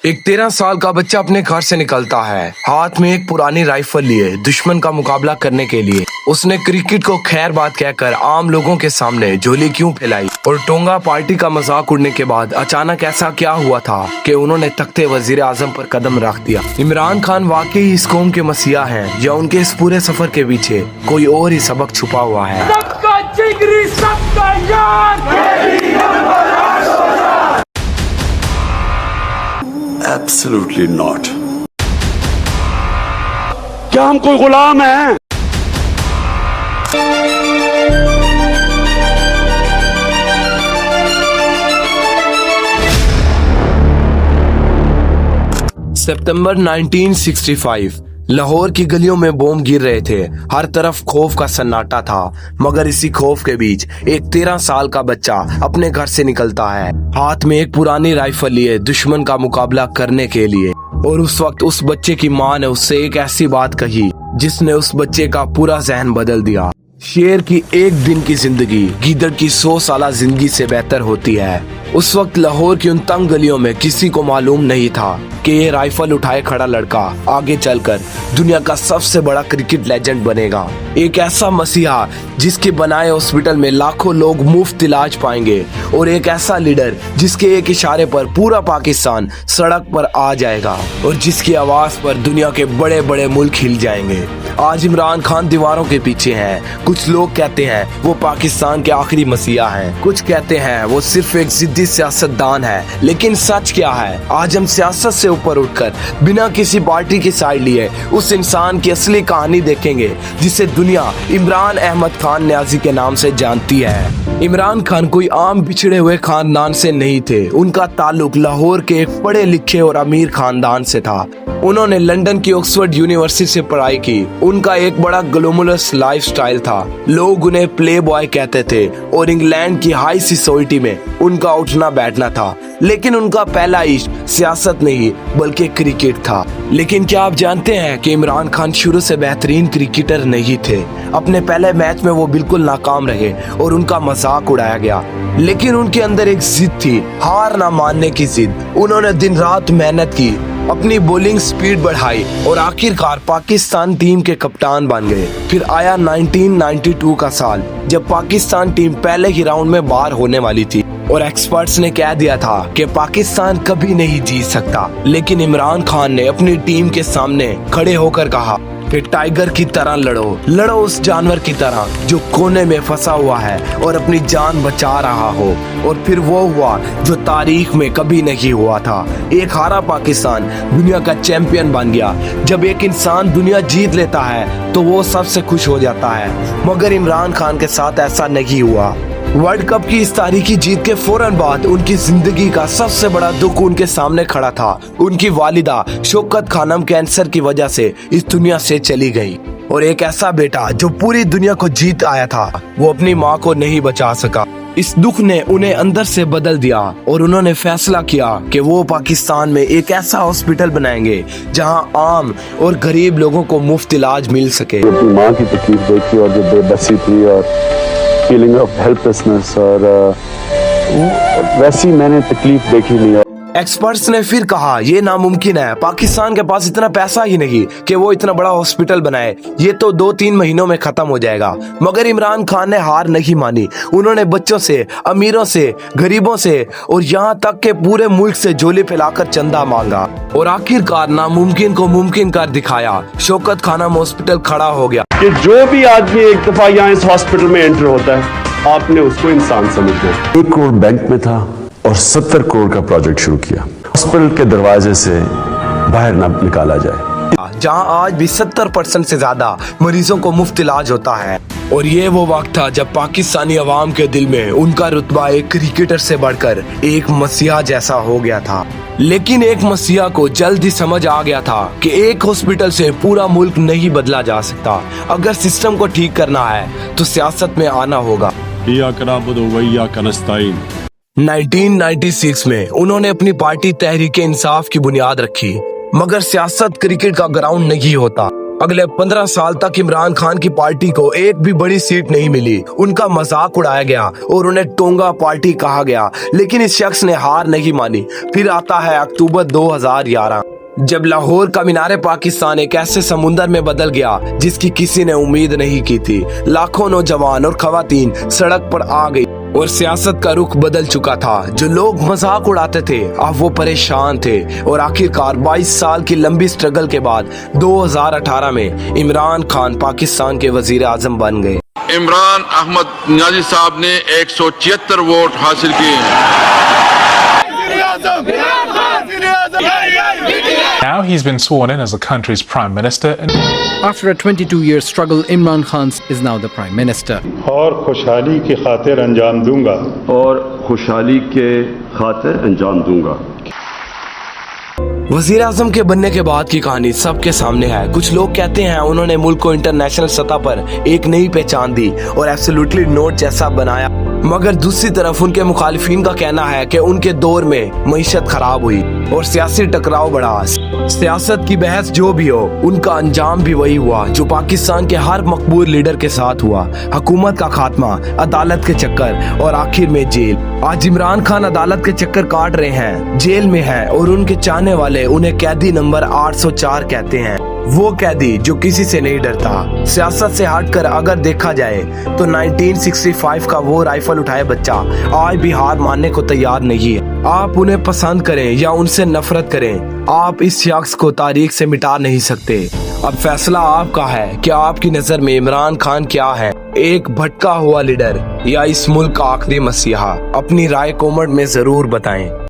एक 13 साल का बच्चा अपने घर से निकलता है, हाथ में एक पुरानी राइफल लिए दुश्मन का मुकाबला करने के लिए। उसने क्रिकेट को खैर बात कहकर आम लोगों के सामने झोली क्यों फैलाई और टोंगा पार्टी का मजाक उड़ने के बाद अचानक ऐसा क्या हुआ था कि उन्होंने तख्ते वजीर आजम पर कदम रख दिया। इमरान खान वाकई इस कौम के मसीहा हैं या उनके इस पूरे सफर के पीछे कोई और ही सबक छुपा हुआ है? सबका जिगरी, सबका यार। Absolutely not. क्या हम कोई गुलाम हैं? सितंबर 1965 लाहौर की गलियों में बम गिर रहे थे। हर तरफ खौफ का सन्नाटा था, मगर इसी खौफ के बीच एक 13 साल का बच्चा अपने घर से निकलता है, हाथ में एक पुरानी राइफल लिए दुश्मन का मुकाबला करने के लिए। और उस वक्त उस बच्चे की माँ ने उससे एक ऐसी बात कही जिसने उस बच्चे का पूरा जहन बदल दिया। शेर की एक दिन की जिंदगी गीदड़ की 100 साल जिंदगी से बेहतर होती है। उस वक्त लाहौर की उन तंग गलियों में किसी को मालूम नहीं था कि ये राइफल उठाए खड़ा लड़का आगे चलकर दुनिया का सबसे बड़ा क्रिकेट लेजेंड बनेगा। एक ऐसा मसीहा जिसके बनाए हॉस्पिटल में लाखों लोग मुफ्त इलाज पाएंगे, और एक ऐसा लीडर जिसके एक इशारे पर पूरा पाकिस्तान सड़क पर आ जाएगा और जिसकी आवाज पर दुनिया के बड़े बड़े मुल्क हिल जाएंगे। आज इमरान खान दीवारों के पीछे हैं। कुछ लोग कहते हैं वो पाकिस्तान के आखिरी मसीहा हैं, कुछ कहते हैं वो सिर्फ एक जिद्दी सियासतदान है। लेकिन सच क्या है? आज हम सियासत से ऊपर उठकर बिना किसी पार्टी की साइड लिए उस इंसान की असली कहानी देखेंगे जिसे दुनिया इमरान अहमद खान न्याजी के नाम से जानती है। इमरान खान कोई आम पिछड़े हुए खानदान से नहीं थे। उनका ताल्लुक लाहौर के एक पढ़े लिखे और अमीर खानदान से था। उन्होंने लंदन की ऑक्सफोर्ड यूनिवर्सिटी से पढ़ाई की। उनका एक बड़ा ग्लैमरस लाइफस्टाइल था। लोग उन्हें प्ले बॉय कहते थे और इंग्लैंड की हाई सोसाइटी में उनका उठना बैठना था। लेकिन उनका पहला इश्क सियासत नहीं बल्कि क्रिकेट था। लेकिन क्या आप जानते हैं कि इमरान खान शुरू से बेहतरीन क्रिकेटर नहीं थे। अपने पहले मैच में वो बिल्कुल नाकाम रहे और उनका मजाक उड़ाया गया। लेकिन उनके अंदर एक जिद थी, हार ना मानने की जिद। उन्होंने दिन रात मेहनत की, अपनी बॉलिंग स्पीड बढ़ाई और आखिरकार पाकिस्तान टीम के कप्तान बन गए। फिर आया 1992 का साल, जब पाकिस्तान टीम पहले ही राउंड में बाहर होने वाली थी और एक्सपर्ट्स ने कह दिया था कि पाकिस्तान कभी नहीं जीत सकता। लेकिन इमरान खान ने अपनी टीम के सामने खड़े होकर कहा कि टाइगर की तरह लड़ो उस जानवर की तरह जो कोने में फंसा हुआ है और अपनी जान बचा रहा हो। और फिर वो हुआ जो तारीख में कभी नहीं हुआ था। एक हारा पाकिस्तान दुनिया का चैंपियन बन गया। जब एक इंसान दुनिया जीत लेता है तो वो सबसे खुश हो जाता है, मगर इमरान खान के साथ ऐसा नहीं हुआ। वर्ल्ड कप की इस तारीखी जीत के फौरन बाद उनकी जिंदगी का सबसे बड़ा दुख उनके सामने खड़ा था। उनकी वालिदा शौकत खानम कैंसर की वजह से इस दुनिया से चली गई, और एक ऐसा बेटा जो पूरी दुनिया को जीत आया था वो अपनी माँ को नहीं बचा सका। इस दुख ने उन्हें अंदर से बदल दिया और उन्होंने फैसला किया कि वो पाकिस्तान में एक ऐसा हॉस्पिटल बनाएंगे जहां आम और गरीब लोगों को मुफ्त इलाज मिल सके। अपनी माँ की तकलीफ देखी और जो बेबसी थी और फीलिंग ऑफ हेल्पलेसनेस, और वैसी मैंने तकलीफ देखी नहीं। एक्सपर्ट्स ने फिर कहा ये नामुमकिन है, पाकिस्तान के पास इतना पैसा ही नहीं कि वो इतना बड़ा हॉस्पिटल बनाए, ये तो 2-3 महीनों में खत्म हो जाएगा। मगर इमरान खान ने हार नहीं मानी। उन्होंने बच्चों से, अमीरों से, गरीबों से और यहाँ तक के पूरे मुल्क से झोली फैलाकर चंदा मांगा और आखिरकार नामुमकिन को मुमकिन कर दिखाया। शौकत खानम हॉस्पिटल खड़ा हो गया। कि जो भी आदमी एक दफा यहाँ इस हॉस्पिटल में एंटर होता है, आपने उसको इंसान समझना है। 1 करोड़ बैंक में था और 70 करोड़ का प्रोजेक्ट शुरू किया। हॉस्पिटल के दरवाजे से बाहर ना निकाला जाए, जहां आज भी 70% से ज्यादा मरीजों को मुफ्त इलाज होता है। और ये वो वक्त था जब पाकिस्तानी अवाम के दिल में उनका रुतबा एक क्रिकेटर से बढ़कर एक मसीहा जैसा हो गया था। लेकिन एक मसीहा को जल्द ही समझ आ गया था कि एक हॉस्पिटल से पूरा मुल्क नहीं बदला जा सकता। अगर सिस्टम को ठीक करना है तो सियासत में आना होगा। 1996 में उन्होंने अपनी पार्टी तहरीक इंसाफ की बुनियाद रखी, मगर सियासत क्रिकेट का ग्राउंड नहीं होता। अगले 15 साल तक इमरान खान की पार्टी को एक भी बड़ी सीट नहीं मिली। उनका मजाक उड़ाया गया और उन्हें टोंगा पार्टी कहा गया, लेकिन इस शख्स ने हार नहीं मानी। फिर आता है अक्टूबर 2011, जब लाहौर का मीनार पाकिस्तान एक ऐसे समुंदर में बदल गया जिसकी किसी ने उम्मीद नहीं की थी। लाखों नौजवान और खवातीन सड़क पर आ गई और सियासत का रुख बदल चुका था। जो लोग मजाक उड़ाते थे अब वो परेशान थे और आखिरकार 22 साल की लंबी स्ट्रगल के बाद 2018 में इमरान खान पाकिस्तान के वजीर आजम बन गए। इमरान अहमद नियाजी साहब ने 176 वोट हासिल किए। Now he's been sworn in as the country's prime minister. After a 22-year struggle, Imran Khan is now the prime minister. और खुशहाली की खातिर अंजाम दूंगा। और खुशहाली के खातिर अंजाम दूंगा। वजीर आजम के बनने के बाद की कहानी सबके सामने है। कुछ लोग कहते हैं उन्होंने मुल्क को इंटरनेशनल सतह पर एक नई पहचान दी और एब्सोल्युटली नोट जैसा बनाया, मगर दूसरी तरफ उनके मुखालिफिन का कहना है कि उनके दौर में मईशत खराब हुई और सियासी टकराव बढ़ा। सियासत की बहस जो भी हो, उनका अंजाम भी वही हुआ जो पाकिस्तान के हर मकबूल लीडर के साथ हुआ। हुकूमत का खात्मा, अदालत के चक्कर और आखिर में जेल। आज इमरान खान अदालत के चक्कर काट रहे हैं, जेल में है और उनके चाहने वाले उन्हें कैदी नंबर 804 कहते हैं। वो कैदी जो किसी से नहीं डरता। सियासत से हटकर अगर देखा जाए तो 1965 का वो राइफल उठाए बच्चा आज भी हार मानने को तैयार नहीं है। आप उन्हें पसंद करें या उनसे नफरत करें, आप इस शख्स को तारीख से मिटा नहीं सकते। अब फैसला आपका है कि आपकी नजर में इमरान खान क्या है, एक भटका हुआ लीडर या इस मुल्क का आखिरी मसीहा। अपनी राय कमेंट में जरूर बताएं।